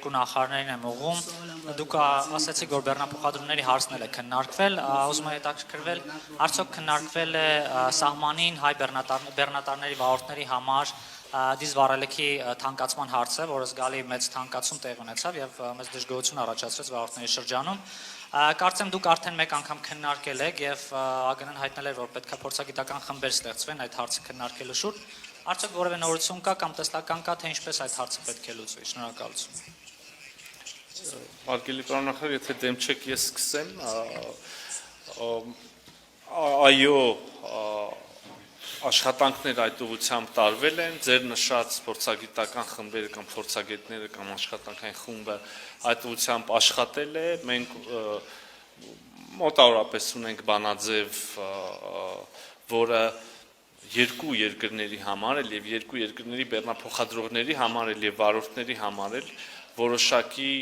երկու նախարարներին եմ ուղղում։ Դուք ասացիք, որ բեռնափոխադրումների հարցն էլ է քննարկվել, ուզում եմ հետաքրքրվել, արդյոք քննարկվել է սահմանին հայ բեռնատարների վարորդների համար դիզվառելիքի թանկացման հարցը, որը զգալի մեծ թանկացում տեղի ունեցավ եւ մեծ դժգոհություն առաջացրեց վարորդների շրջանում։ Կարծեմ դուք արդեն մեկ անգամ քննարկել եք եւ ԱԳՆ-ն հայտնել էր, որ պետք է փորձագիտական խմբեր ստեղծվեն այդ հարցը քննարկելու շուրջ։ Արդյոք որևէ նորություն կա կամ տեսլական կա, թե ինչպես այդ հարցը պետք է լուծվի։ Շնորհակալություն։ Հարգելի պարոն նախարար, եթե դեմ չեք, ես սկսեմ։ Այո, աշխատանքներ այդ ուղղությամբ տարվել են, ձեր նշած փորձագիտական խմբերը կամ փորձագետները կամ աշխատանքային խումբը այդ ուղղությամբ աշխատել է, մենք մոտավորապես ունենք բանաձև, որը երկու երկրների համար էլ եւ երկու երկրների բեռնափոխադրողների համար էլ եւ վարորդների համար էլ որոշակի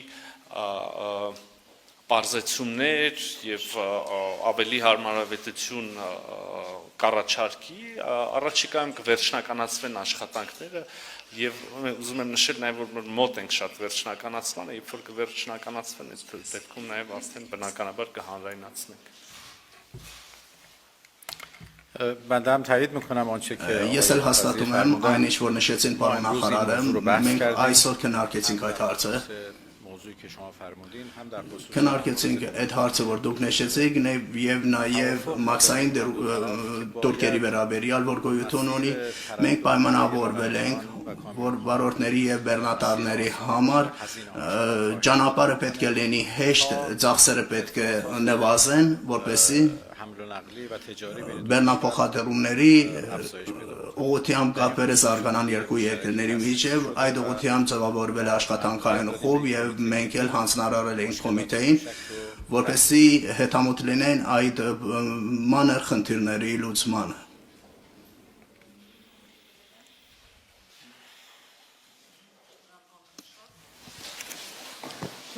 պարզեցումներ եւ ավելի հարմարավետություն կառաջարկի, առաջիկայում կվերջնականացվեն աշխատանքները եւ ուզում եմ նշել նաեւ որ մոտ ենք շատ վերջնականացմանը, երբ որ կվերջնականացվեն, այդ դեպքում նաեւ արդեն բնականաբար կհանրայնացնենք։ Madam Tayid میکنم آنچه که Ես էլ հաստատում եմ այն ինչ որ նշեցին պարոն նախարարը, մենք այսօր քննարկեցինք այդ հարցը։ موضوعی که شما فرمودین هم در خصوص Քննարկեցինք այդ հարցը, որ դուք նշեցիք, եւ նաեւ մաքսային դուրքերի վերաբերյալ, որ գոյություն ունի, մենք պայմանավորվել ենք, որ վարորդների եւ բեռնատարների համար ճանապարհը պետք է լինի հեշտ, ծախսերը պետք է նվազեն, որպեսզի حمل و نقلی و تجاری بین բեռնափոխադրումների ուղղությամբ կապերը զարգանան երկու երկրների միջև, այդ ուղղությամբ ձևավորվել է աշխատանքային խումբ եւ մենք էլ հանձնարարել ենք կոմիտեին, որպեսզի հետամուտ լինեն այդ մանր խնդիրների լուծմանը։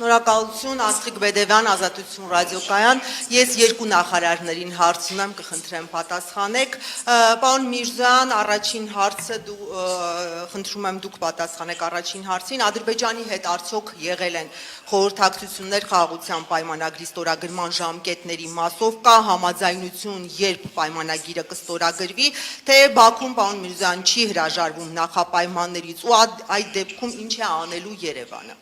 Շնորհակալություն, Աստղիկ Բեդևյան, Ազատություն ռադիոկայան։ Ես երկու նախարարներին հարց ունեմ, կխնդրեմ պատասխանեք։ Պարոն Միրզոյան, առաջին հարցը խնդրում եմ դուք պատասխանեք առաջին հարցին։ Ադրբեջանի հետ արդյոք եղել են խորհրդակցություններ խաղաղության պայմանագրի ստորագրման ժամկետների մասով, կա համաձայնություն, երբ պայմանագիրը կստորագրվի, թե Բաքուն, պարոն Միրզոյան, չի հրաժարվում նախապայմաններից ու այդ դեպքում ինչ է անելու Երևանը։